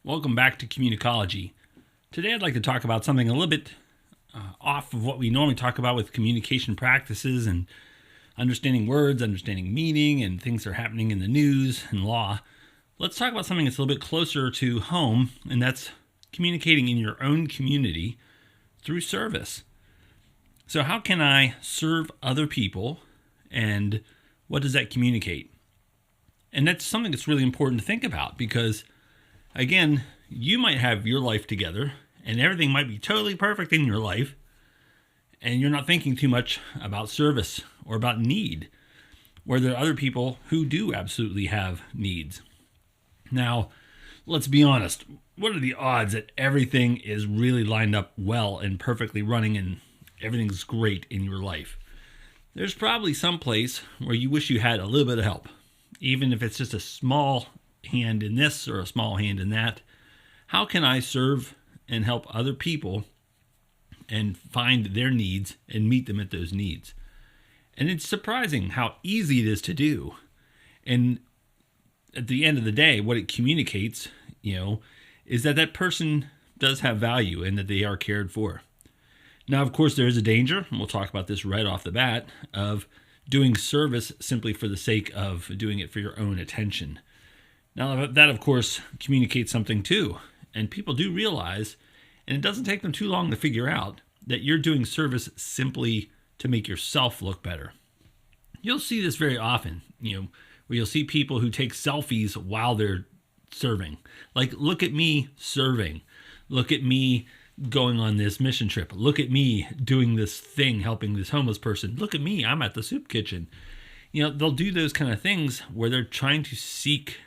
Welcome back to Communicology. Today I'd like to talk about something a little bit off of what we normally talk about with communication practices and understanding words, understanding meaning, and things that are happening in the news and law. Let's talk about something that's a little bit closer to home, and that's communicating in your own community through service. So how can I serve other people, and what does that communicate? And that's something that's really important to think about because, again, you might have your life together and everything might be totally perfect in your life, and you're not thinking too much about service or about need, where there are other people who do absolutely have needs. Now, let's be honest. What are the odds that everything is really lined up well and perfectly running and everything's great in your life? There's probably some place where you wish you had a little bit of help, even if it's just a small hand in this or a small hand in that. How can I serve and help other people and find their needs and meet them at those needs? And it's surprising how easy it is to do. And at the end of the day, what it communicates, is that that person does have value and that they are cared for. Now, of course, there is a danger, and we'll talk about this right off the bat, of doing service simply for the sake of doing it for your own attention. Now, that, of course, communicates something too. And people do realize, and it doesn't take them too long to figure out, that you're doing service simply to make yourself look better. You'll see this very often, where you'll see people who take selfies while they're serving. Like, look at me serving. Look at me going on this mission trip. Look at me doing this thing, helping this homeless person. Look at me, I'm at the soup kitchen. They'll do those kind of things where they're trying to seek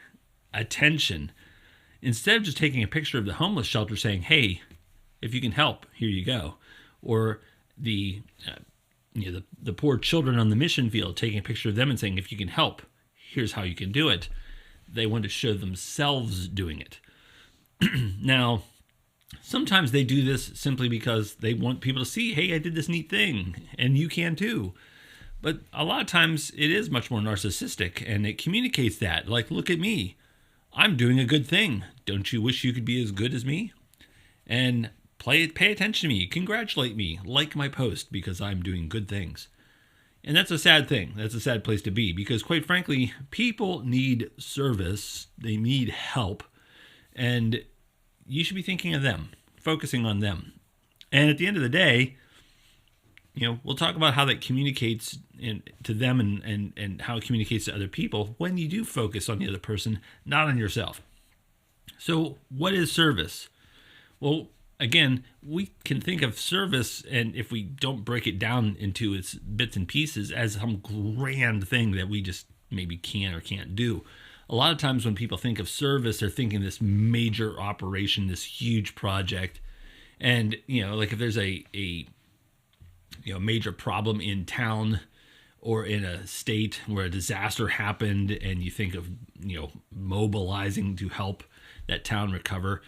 attention instead of just taking a picture of the homeless shelter saying, hey, if you can help, here you go. Or the poor children on the mission field, taking a picture of them and saying, if you can help, here's how you can do it. They want to show themselves doing it. Now, sometimes they do this simply because they want people to see, hey, I did this neat thing, and you can too. But a lot of times it is much more narcissistic, and it communicates that, like, look at me. I'm doing a good thing. Don't you wish you could be as good as me? And pay attention to me. Congratulate me. Like my post because I'm doing good things. And that's a sad thing. That's a sad place to be because, quite frankly, people need service. They need help. And you should be thinking of them, focusing on them. And at the end of the day, we'll talk about how that communicates to them and how it communicates to other people when you do focus on the other person, not on yourself. So what is service? Well, again, we can think of service, and if we don't break it down into its bits and pieces, as some grand thing that we just maybe can or can't do. A lot of times when people think of service, they're thinking this major operation, this huge project. And, like if there's a major problem in town or in a state where a disaster happened and you think of, mobilizing to help that town recover,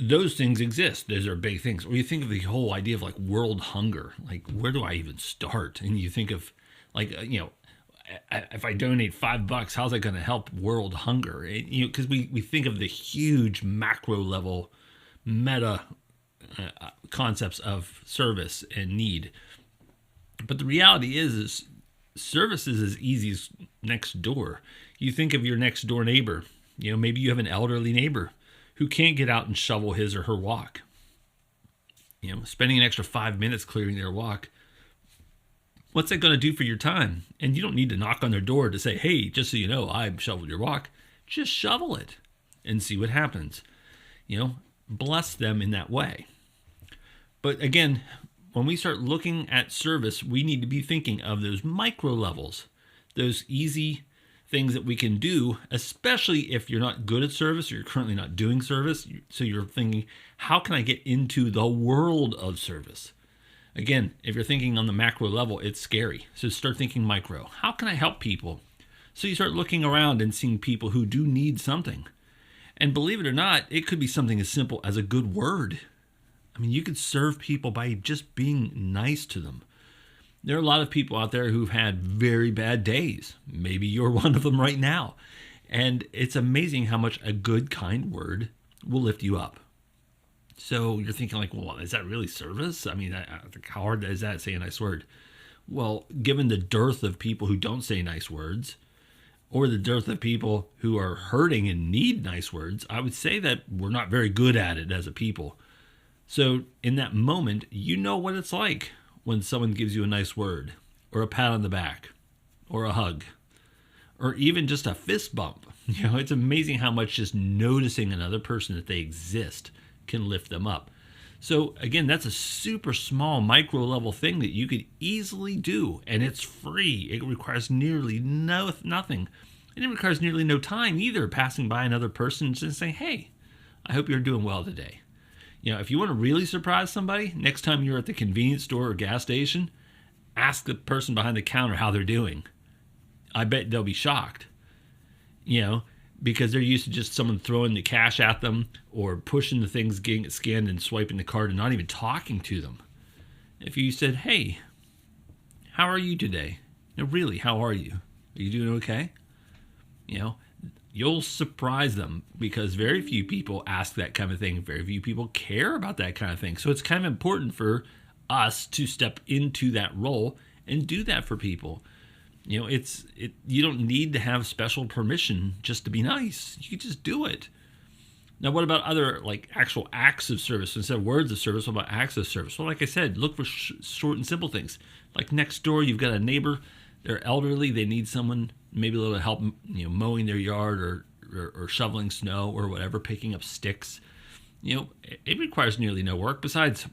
those things exist. Those are big things. Or you think of the whole idea of like world hunger, like where do I even start? And you think of like, if I donate $5, how's that going to help world hunger? Because we think of the huge macro level meta concepts of service and need. But the reality is service is as easy as next door. You think of your next door neighbor. Maybe you have an elderly neighbor who can't get out and shovel his or her walk. Spending an extra 5 minutes clearing their walk. What's that going to do for your time? And you don't need to knock on their door to say, hey, just so you know, I've shoveled your walk. Just shovel it and see what happens. Bless them in that way. But again, when we start looking at service, we need to be thinking of those micro levels, those easy things that we can do, especially if you're not good at service or you're currently not doing service. So you're thinking, how can I get into the world of service? Again, if you're thinking on the macro level, it's scary. So start thinking micro. How can I help people So you start looking around and seeing people who do need something. And believe it or not, it could be something as simple as a good word. I mean, you could serve people by just being nice to them. There are a lot of people out there who've had very bad days. Maybe you're one of them right now. And it's amazing how much a good, kind word will lift you up. So you're thinking like, well, is that really service? I mean, how hard is that, say a nice word? Well, given the dearth of people who don't say nice words, or the dearth of people who are hurting and need nice words, I would say that we're not very good at it as a people. So in that moment, you know what it's like when someone gives you a nice word, or a pat on the back, or a hug, or even just a fist bump. You know, it's amazing how much just noticing another person that they exist can lift them up. So again, that's a super small micro level thing that you could easily do, and it's free. It requires nearly nothing. And it requires nearly no time either, passing by another person and just saying, hey, I hope you're doing well today. You know, if you want to really surprise somebody, next time you're at the convenience store or gas station, ask the person behind the counter how they're doing. I bet they'll be shocked, you know, because they're used to just someone throwing the cash at them or pushing the things, getting it scanned and swiping the card and not even talking to them. If you said, hey, how are you today? No, really, how are you? Are you doing okay? You know, you'll surprise them because very few people ask that kind of thing. Very few people care about that kind of thing. So it's kind of important for us to step into that role and do that for people. You know, you don't need to have special permission just to be nice. You can just do it. Now, what about other like actual acts of service? Instead of words of service, what about acts of service? Well, like I said, look for short and simple things. Like next door, you've got a neighbor. They're elderly. They need someone, maybe a little help, you know, mowing their yard or shoveling snow or whatever, picking up sticks. You know, it requires nearly no work. Besides,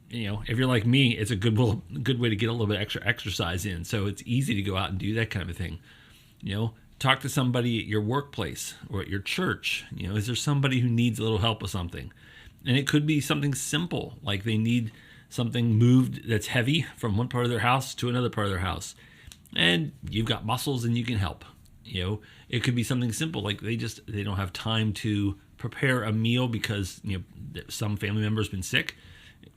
you know, if you're like me, it's a good way to get a little bit extra exercise in. So it's easy to go out and do that kind of thing. You know, talk to somebody at your workplace or at your church. You know, is there somebody who needs a little help with something? And it could be something simple, like they need something moved that's heavy from one part of their house to another part of their house. And you've got muscles and you can help. You know, it could be something simple, like they don't have time to prepare a meal because, you know, some family member's been sick.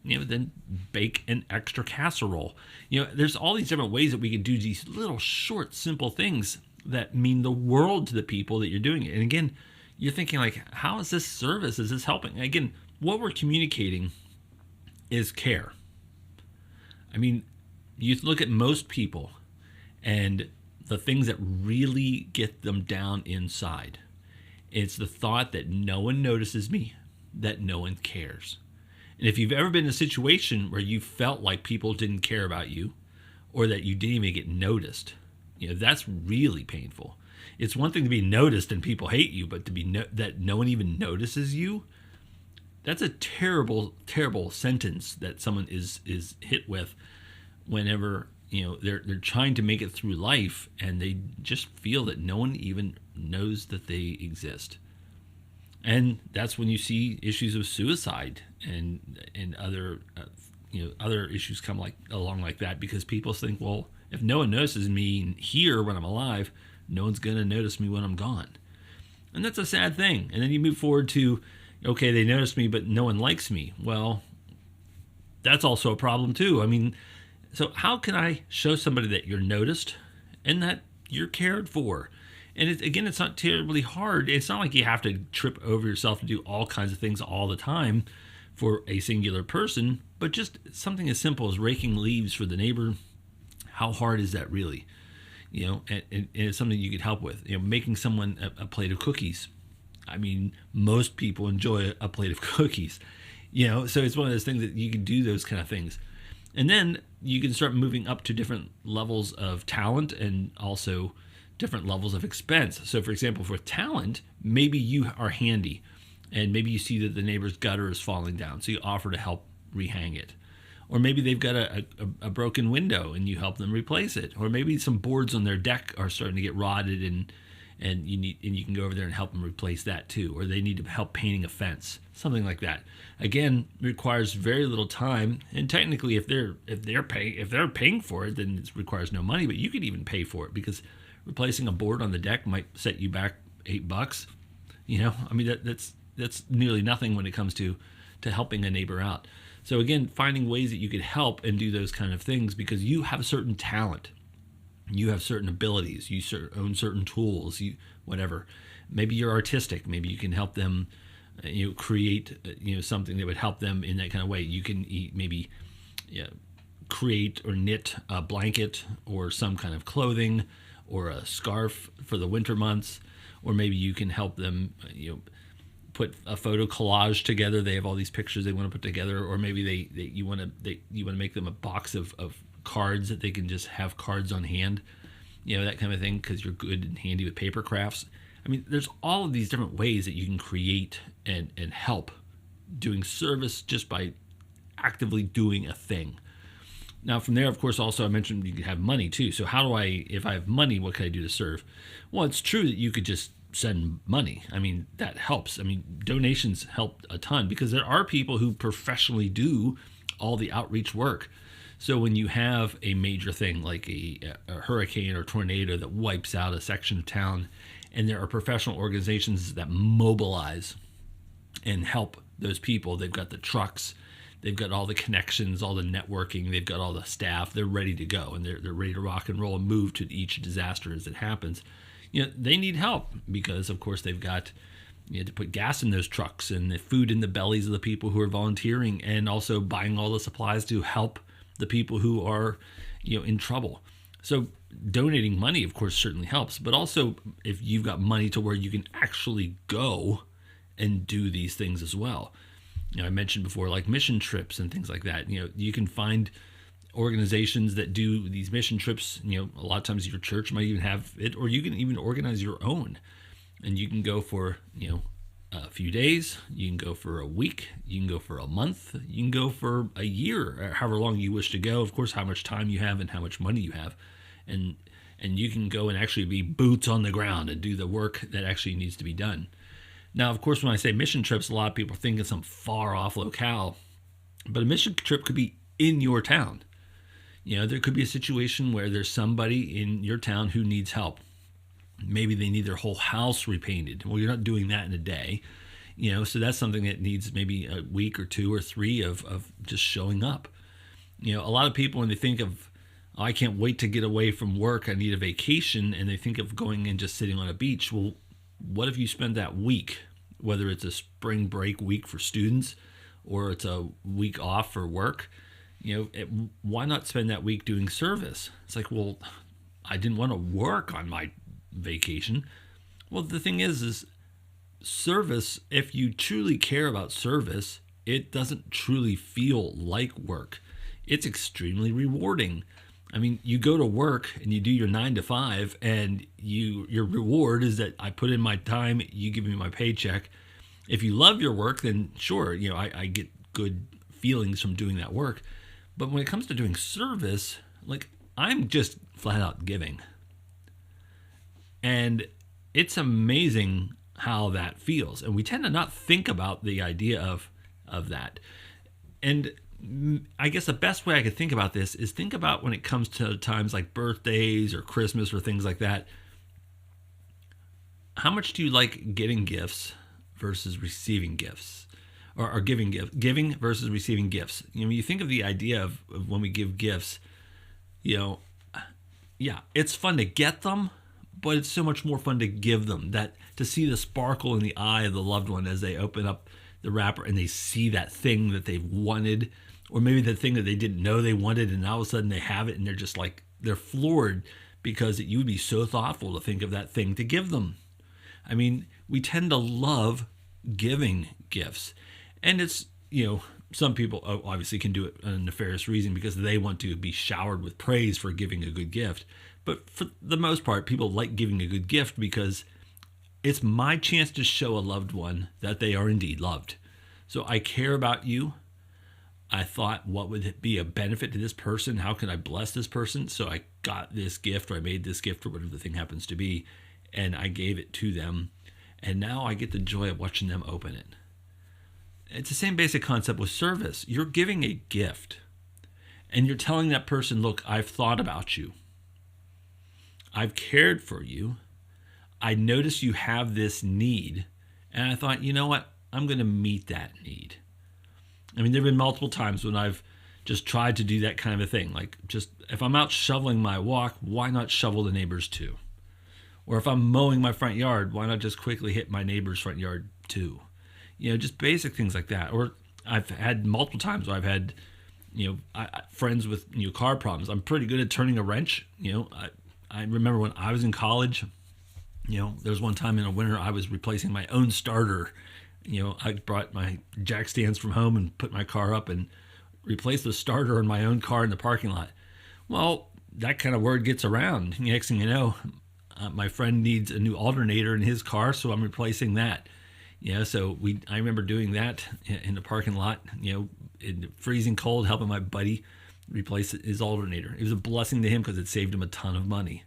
You know, then bake an extra casserole. You know, there's all these different ways that we can do these little short, simple things that mean the world to the people that you're doing it. And again, you're thinking like, how is this service? Is this helping? Again, what we're communicating is care. I mean, you look at most people and the things that really get them down inside. It's the thought that no one notices me, that no one cares. And if you've ever been in a situation where you felt like people didn't care about you or that you didn't even get noticed, you know, that's really painful. It's one thing to be noticed and people hate you, but to be that no one even notices you, that's a terrible, terrible sentence that someone is hit with whenever, you know, they're trying to make it through life and they just feel that no one even knows that they exist. And that's when you see issues of suicide and other other issues come along like that, because people think, well, if no one notices me here when I'm alive, no one's going to notice me when I'm gone. And that's a sad thing. And then you move forward to, okay, they notice me, but no one likes me. Well, that's also a problem too. I mean, so how can I show somebody that you're noticed and that you're cared for? And it's not terribly hard. It's not like you have to trip over yourself to do all kinds of things all the time for a singular person, but just something as simple as raking leaves for the neighbor. How hard is that really? You know, and it's something you could help with. You know, making someone a plate of cookies. I mean, most people enjoy a plate of cookies. You know, so it's one of those things that you can do those kind of things. And then you can start moving up to different levels of talent and also different levels of expense. So for example, for talent, maybe you are handy and maybe you see that the neighbor's gutter is falling down, so you offer to help rehang it. Or maybe they've got a broken window and you help them replace it. Or maybe some boards on their deck are starting to get rotted and you can go over there and help them replace that too. Or they need help painting a fence, something like that. Again, requires very little time, and technically if they're paying for it, then it requires no money, but you could even pay for it, because replacing a board on the deck might set you back $8. I mean, that's nearly nothing when it comes to helping a neighbor out. So again, finding ways that you could help and do those kind of things because you have a certain talent, you have certain abilities, you own certain tools, whatever. Maybe you're artistic. Maybe you can help them, create, something that would help them in that kind of way. You can maybe create or knit a blanket or some kind of clothing or a scarf for the winter months, or maybe you can help them, put a photo collage together. They have all these pictures they want to put together, or maybe you want to make them a box of cards that they can just have cards on hand, that kind of thing, because you're good and handy with paper crafts. I mean, there's all of these different ways that you can create and help doing service just by actively doing a thing. Now, from there, of course, also I mentioned you can have money too. So if I have money, what can I do to serve? Well, it's true that you could just send money. I mean, that helps. I mean, donations help a ton because there are people who professionally do all the outreach work. So when you have a major thing like a hurricane or tornado that wipes out a section of town, and there are professional organizations that mobilize and help those people, they've got the trucks, they've got all the connections, all the networking, they've got all the staff, they're ready to go, and they're ready to rock and roll and move to each disaster as it happens. They need help because, of course, they've got to put gas in those trucks and the food in the bellies of the people who are volunteering, and also buying all the supplies to help the people who are, in trouble. So donating money, of course, certainly helps, but also if you've got money to where you can actually go and do these things as well. I mentioned before, like mission trips and things like that. You can find organizations that do these mission trips. A lot of times your church might even have it, or you can even organize your own, and you can go for a few days, you can go for a week, you can go for a month, you can go for a year, or however long you wish to go. Of course, how much time you have and how much money you have, and you can go and actually be boots on the ground and do the work that actually needs to be done. Now, of course, when I say mission trips, a lot of people think it's some far off locale, but a mission trip could be in your town. There could be a situation where there's somebody in your town who needs help. Maybe they need their whole house repainted. Well, you're not doing that in a day, so that's something that needs maybe a week or 2 or 3 of just showing up. A lot of people, when they think of, oh, I can't wait to get away from work, I need a vacation, and they think of going and just sitting on a beach. Well, what if you spend that week, whether it's a spring break week for students or it's a week off for work, why not spend that week doing service? It's like, well, I didn't want to work on my vacation. Well, the thing is service, if you truly care about service, it doesn't truly feel like work. It's extremely rewarding. I mean, you go to work and you do your 9 to 5, and your reward is that I put in my time, you give me my paycheck. If you love your work, then sure, I get good feelings from doing that work. But when it comes to doing service, like, I'm just flat out giving. And it's amazing how that feels. And we tend to not think about the idea of that. And I guess the best way I could think about this is think about when it comes to times like birthdays or Christmas or things like that. How much do you like getting gifts versus receiving gifts? Or giving versus receiving gifts. You think of the idea of when we give gifts, yeah, it's fun to get them, but it's so much more fun to give them. That to see the sparkle in the eye of the loved one as they open up the wrapper and they see that thing that they've wanted, or maybe the thing that they didn't know they wanted, and all of a sudden they have it, and they're just like, they're floored because you would be so thoughtful to think of that thing to give them. I mean, we tend to love giving gifts. And it's, some people obviously can do it for a nefarious reason because they want to be showered with praise for giving a good gift. But for the most part, people like giving a good gift because it's my chance to show a loved one that they are indeed loved. So I care about you. I thought, what would be a benefit to this person? How can I bless this person? So I got this gift, or I made this gift, or whatever the thing happens to be, and I gave it to them. And now I get the joy of watching them open it. It's the same basic concept with service. You're giving a gift, and you're telling that person, look, I've thought about you. I've cared for you. I notice you have this need. And I thought, you know what? I'm going to meet that need. I mean, there have been multiple times when I've just tried to do that kind of a thing. Like, just if I'm out shoveling my walk, why not shovel the neighbor's too? Or if I'm mowing my front yard, why not just quickly hit my neighbor's front yard too? Just basic things like that. Or I've had multiple times where I've had, friends with car problems. I'm pretty good at turning a wrench. I remember when I was in college, there was one time in a winter I was replacing my own starter. I brought my jack stands from home and put my car up and replaced the starter in my own car in the parking lot. Well, that kind of word gets around. Next thing you know, my friend needs a new alternator in his car, so I'm replacing that. I remember doing that in the parking lot, in the freezing cold, helping my buddy replace his alternator. It was a blessing to him because it saved him a ton of money.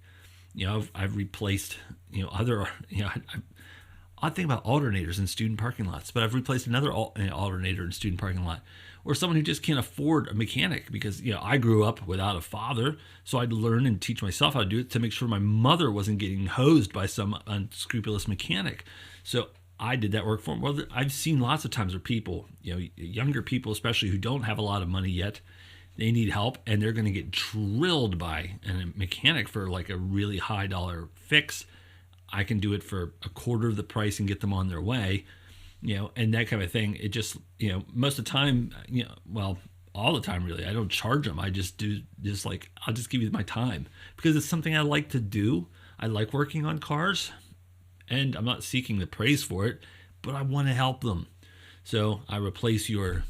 I've replaced, odd thing about alternators in student parking lots, but I've replaced another alternator in student parking lot. Or someone who just can't afford a mechanic because, I grew up without a father, so I'd learn and teach myself how to do it to make sure my mother wasn't getting hosed by some unscrupulous mechanic. So I did that work for them. Well, I've seen lots of times where people, younger people especially who don't have a lot of money yet, they need help and they're going to get drilled by a mechanic for like a really high dollar fix. I can do it for a quarter of the price and get them on their way. And that kind of thing. It just, most of the time, all the time really, I don't charge them. I just do I'll just give you my time because it's something I like to do. I like working on cars and I'm not seeking the praise for it, but I want to help them. So I replace your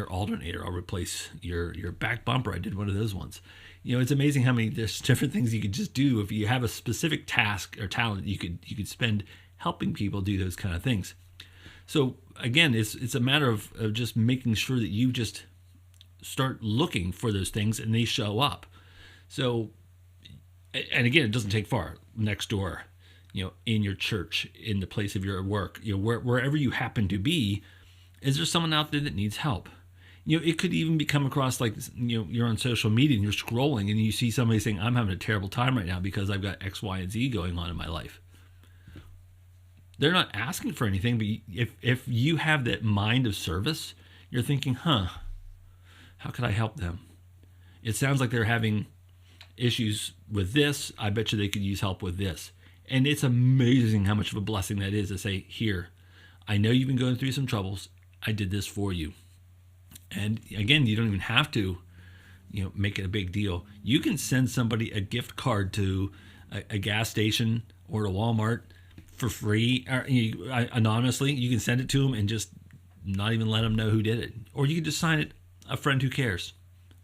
alternator. I'll replace your back bumper. I did one of those ones. It's amazing how many there's different things you could just do. If you have a specific task or talent, you could spend helping people do those kind of things. So again, it's a matter of just making sure that you just start looking for those things and they show up. So, and again, it doesn't take far. Next door, in your church, in the place of your work, wherever you happen to be, is there someone out there that needs help? It could even be come across like, you're on social media and you're scrolling and you see somebody saying, I'm having a terrible time right now because I've got X, Y, and Z going on in my life. They're not asking for anything, but if you have that mind of service, you're thinking, how could I help them? It sounds like they're having issues with this. I bet you they could use help with this. And it's amazing how much of a blessing that is to say, here, I know you've been going through some troubles. I did this for you. And again, you don't even have to, make it a big deal. You can send somebody a gift card to a gas station or to Walmart for free, or anonymously. You can send it to them and just not even let them know who did it. Or you can just sign it, a friend who cares,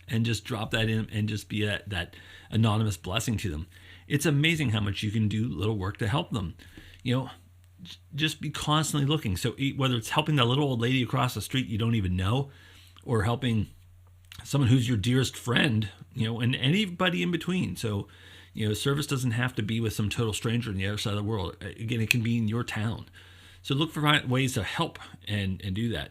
and just drop that in and just be that anonymous blessing to them. It's amazing how much you can do little work to help them. Just be constantly looking. So whether it's helping that little old lady across the street you don't even know, or helping someone who's your dearest friend, and anybody in between. So, service doesn't have to be with some total stranger on the other side of the world. Again, it can be in your town. So look for ways to help and do that.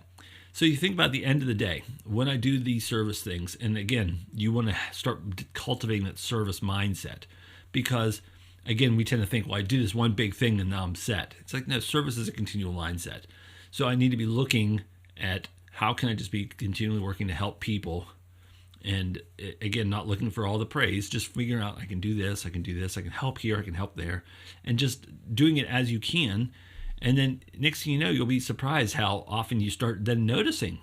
So you think about the end of the day, when I do these service things, and again, you want to start cultivating that service mindset because, again, we tend to think, well, I do this one big thing and now I'm set. It's like, no, service is a continual mindset. So I need to be looking at how can I just be continually working to help people. And again, not looking for all the praise, just figuring out I can do this, I can do this, I can help here, I can help there, and just doing it as you can. And then next thing you know, you'll be surprised how often you start then noticing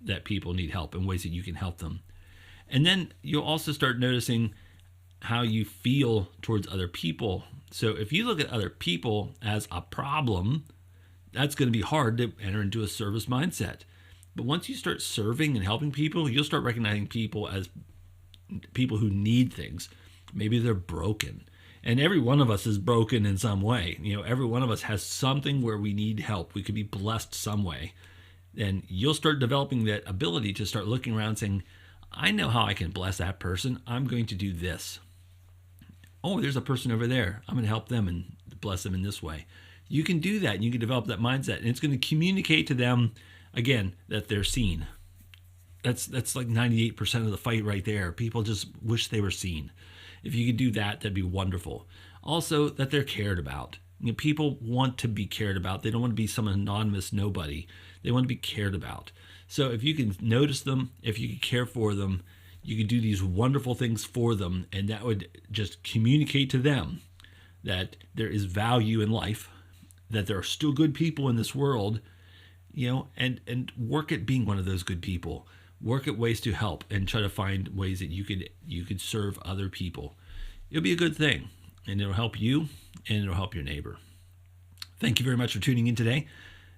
that people need help in ways that you can help them. And then you'll also start noticing how you feel towards other people. So if you look at other people as a problem, that's going to be hard to enter into a service mindset. But once you start serving and helping people, you'll start recognizing people as people who need things. Maybe they're broken. And every one of us is broken in some way. Every one of us has something where we need help. We could be blessed some way. And you'll start developing that ability to start looking around saying, I know how I can bless that person. I'm going to do this. Oh, there's a person over there. I'm going to help them and bless them in this way. You can do that. And you can develop that mindset. And it's going to communicate to them, again, that they're seen. That's like 98% of the fight right there. People just wish they were seen. If you could do that, that'd be wonderful. Also, that they're cared about. People want to be cared about. They don't want to be some anonymous nobody. They want to be cared about. So if you can notice them, if you can care for them, you can do these wonderful things for them, and that would just communicate to them that there is value in life, that there are still good people in this world, and work at being one of those good people. Work at ways to help and try to find ways that you could serve other people. It'll be a good thing, and it'll help you, and it'll help your neighbor. Thank you very much for tuning in today.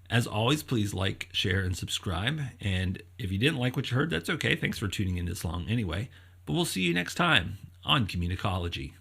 As always, please like, share, and subscribe. And if you didn't like what you heard, that's okay. Thanks for tuning in this long anyway. But we'll see you next time on Communicology.